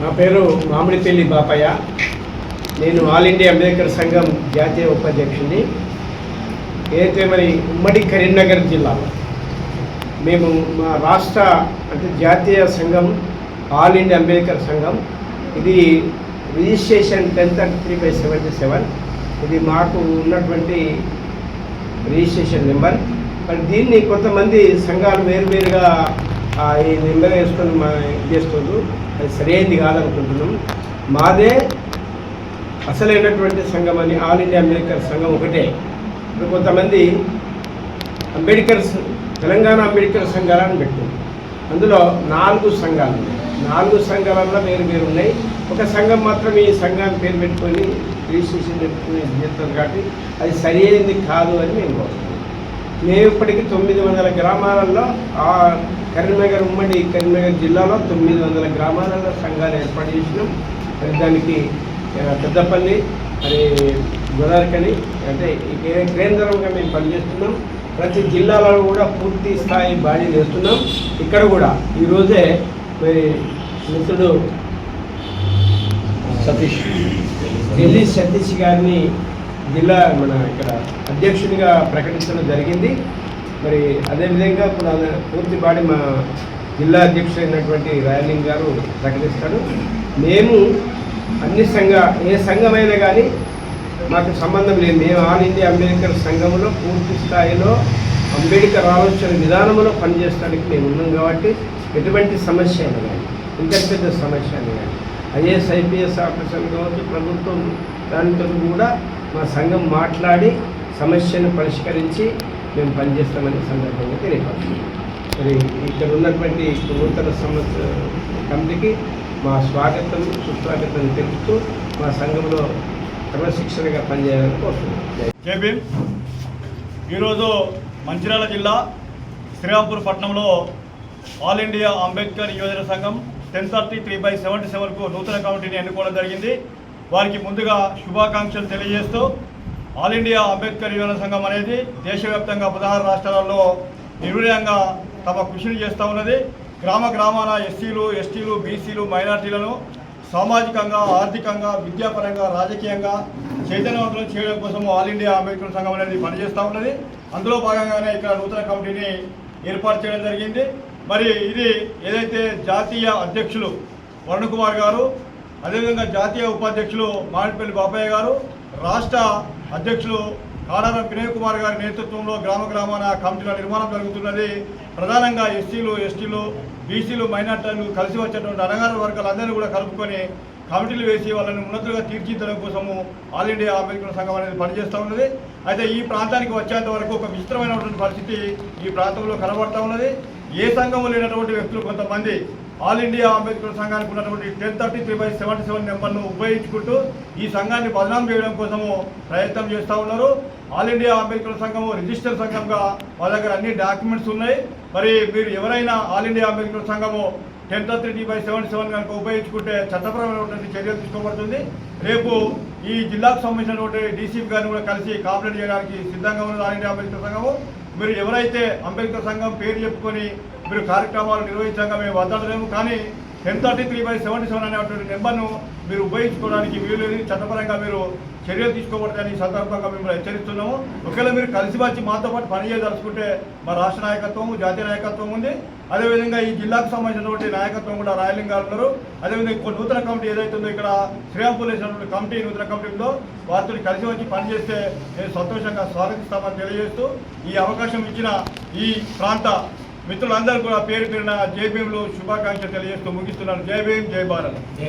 నా పేరు మామిడిపల్లి బాపయ్య. నేను ఆల్ ఇండియా అంబేద్కర్ సంఘం జాతీయ ఉపాధ్యక్షుడిని. ఏదైతే మరి ఉమ్మడి కరీంనగర్ జిల్లాలో మేము మా రాష్ట్ర అంటే జాతీయ సంఘం ఆల్ ఇండియా అంబేద్కర్ సంఘం, ఇది రిజిస్ట్రేషన్ 1033/77. ఇది మాకు ఉన్నటువంటి రిజిస్ట్రేషన్ నెంబర్. మరి దీన్ని కొంతమంది సంఘాలు వేరువేరుగా ఈ నెంబర్ వేసుకొని చేస్తుండ్రు. అది సరైనది కాదనుకుంటున్నాం. మాదే అసలైనటువంటి సంఘం అని ఆల్ ఇండియా అంబేద్కర్ సంఘం ఒకటే. ఇప్పుడు కొంతమంది అంబేద్కర్స్ తెలంగాణ అంబేద్కర్ సంఘాలను పెట్టింది. అందులో 4 సంఘాలు ఉన్నాయి. 4 సంఘాలలో వేరు ఉన్నాయి. ఒక సంఘం మాత్రం ఈ సంఘాన్ని పేరు పెట్టుకొని రిజిస్ట్రేషన్ పెట్టుకుని చేస్తారు కాబట్టి అది సరైనది కాదు అని మేము కోరుతున్నాం. మేము ఇప్పటికీ 900 గ్రామాలలో కరీంనగర్ ఉమ్మడి కరీంనగర్ జిల్లాలో 900 గ్రామాలలో సంఘాలు ఏర్పాటు చేసినాం. మరి దానికి పెద్దపల్లి మరి గోదావరికని అంటే కేంద్రంగా మేము పనిచేస్తున్నాం. ప్రతి జిల్లాలో కూడా పూర్తి స్థాయి బాడీ చేస్తున్నాం. ఇక్కడ కూడా ఈరోజే మరి మిత్రుడు ఢిల్లీ సతీష్ గారిని జిల్లా మన ఇక్కడ అధ్యక్షునిగా ప్రకటించడం జరిగింది. మరి అదేవిధంగా ఇప్పుడు పూర్తి బాడీ మా జిల్లా అధ్యక్షుడైనటువంటి రాయలింగ్ గారు ప్రకటిస్తారు. మేము అన్ని ఏ సంఘమైనా కానీ మాకు సంబంధం లేదు. మేము ఆల్ ఇండియా అంబేద్కర్ సంఘంలో పూర్తి స్థాయిలో అంబేద్కర్ ఆలోచన విధానంలో పనిచేయడానికి మేము ఉన్నాం కాబట్టి ఎటువంటి సమస్య అయినా కానీ ఇంత పెద్ద సమస్య అయినా కానీ ఐఏఎస్ ఐపీఎస్ ఆఫీసర్లు కావచ్చు, ప్రభుత్వం దానితో కూడా మా సంఘం మాట్లాడి సమస్యను పరిష్కరించి మేము పనిచేస్తామని సందర్భంగా తెలియపడుతున్నాం. మరి ఇక్కడ ఉన్నటువంటి నూతన సంవత్సర కమిటీకి మా స్వాగతం సుస్వాగతం తెలుపుతూ మా సంఘంలో క్రమశిక్షణగా పనిచేయాలని కోరుతున్నాం. జై భీమ్. ఈరోజు మంచిర్యాల జిల్లా శ్రీరాంపూర్ పట్టణంలో ఆల్ ఇండియా అంబేద్కర్ యువజన సంఘం 1033/77కు నూతన కమిటీని ఎన్నుకోవడం జరిగింది. వారికి ముందుగా శుభాకాంక్షలు తెలియజేస్తూ ఆల్ ఇండియా అంబేద్కర్ యువజన సంఘం అనేది దేశవ్యాప్తంగా 16 రాష్ట్రాలలో నిర్వీర్యంగా తమ కృషిని చేస్తూ ఉన్నది. గ్రామాన ఎస్సీలు, ఎస్టీలు, బీసీలు, మైనార్టీలను సామాజికంగా, ఆర్థికంగా, విద్యాపరంగా, రాజకీయంగా చైతన్యవంతులు చేయడం కోసం ఆల్ ఇండియా అంబేద్కర్ సంఘం అనేది పనిచేస్తూ ఉన్నది. అందులో భాగంగానే ఇక్కడ నూతన కమిటీని ఏర్పాటు చేయడం జరిగింది. మరి ఇది ఏదైతే జాతీయ అధ్యక్షులు వరుణ్ కుమార్ గారు, అదేవిధంగా జాతీయ ఉపాధ్యక్షులు మామిడిపల్లి బాపయ్య గారు, రాష్ట్ర అధ్యక్షులు కాడారం వినయ్ కుమార్ గారి నేతృత్వంలో గ్రామాన కమిటీల నిర్మాణం జరుగుతున్నది. ప్రధానంగా ఎస్సీలు, ఎస్టీలు, బీసీలు, మైనార్టీలు కలిసి వచ్చేటువంటి అణగారిన వర్గాలందరినీ కూడా కలుపుకొని కమిటీలు వేసి వాళ్ళని ఉన్నతులుగా తీర్చిదిద్దడం కోసము ఆల్ ఇండియా అంబేద్కర్ సంఘం అనేది పనిచేస్తూ ఉన్నది. అయితే ఈ ప్రాంతానికి వచ్చేంత వరకు ఒక విచిత్రమైనటువంటి పరిస్థితి ఈ ప్రాంతంలో కనబడుతూ ఉన్నది. ఏ సంఘం లేనటువంటి వ్యక్తులు కొంతమంది ఆల్ ఇండియా అంబేద్కర్ సంఘానికి ఉన్నటువంటి 1033/77 నెంబర్ను ఉపయోగించుకుంటూ ఈ సంఘాన్ని బదనాం చేయడం కోసము ప్రయత్నం చేస్తూ ఉన్నారు. ఆల్ ఇండియా అంబేద్కర్ సంఘము రిజిస్టర్ సంఘంగా వాళ్ళ దగ్గర అన్ని డాక్యుమెంట్స్ ఉన్నాయి. మరి మీరు ఎవరైనా ఆల్ ఇండియా అంబేద్కర్ సంఘము 1033/77 కనుక ఉపయోగించుకుంటే చట్టపరమైనటువంటి చర్యలు తీసుకోబడుతుంది. రేపు ఈ జిల్లాకు సంబంధించినటువంటి డీసీపీ గారిని కూడా కలిసి కాంప్లైంట్ చేయడానికి సిద్ధంగా ఉన్నది ఆల్ ఇండియా అంబేద్కర్ సంఘము. మీరు ఎవరైతే అంబేద్కర్ సంఘం పేరు చెప్పుకొని మీరు కార్యక్రమాలు నిర్వహించగా మేము వద్దలేము, కానీ 1033/77 అనేటువంటి నెంబర్ను మీరు ఉపయోగించుకోవడానికి వీలు చట్టపరంగా మీరు చర్యలు తీసుకోబడతాయని ఈ సందర్భంగా మేము హెచ్చరిస్తున్నాము. ఒకవేళ మీరు కలిసి వచ్చి మాతో పాటు పనిచేయదలుచుకుంటే మా రాష్ట్ర నాయకత్వము, జాతీయ నాయకత్వం ఉంది. అదేవిధంగా ఈ జిల్లాకు సంబంధించినటువంటి నాయకత్వం కూడా రాయలింగ్ గారు ఉన్నారు. అదేవిధంగా నూతన కమిటీ ఏదైతే ఉందో ఇక్కడ శ్రీరాంపూర్ వేసినటువంటి కమిటీ నూతన కమిటీ ఉందో వారితో కలిసి వచ్చి పనిచేస్తే నేను సంతోషంగా స్వాగతిస్తామని తెలియజేస్తూ ఈ అవకాశం ఇచ్చిన ఈ ప్రాంత మిత్రులందరూ కూడా పేరు పేరున జై భీమ్లు శుభాకాంక్షలు తెలియజేస్తూ ముగిస్తున్నాను. జై భీమ్, జై భారత్.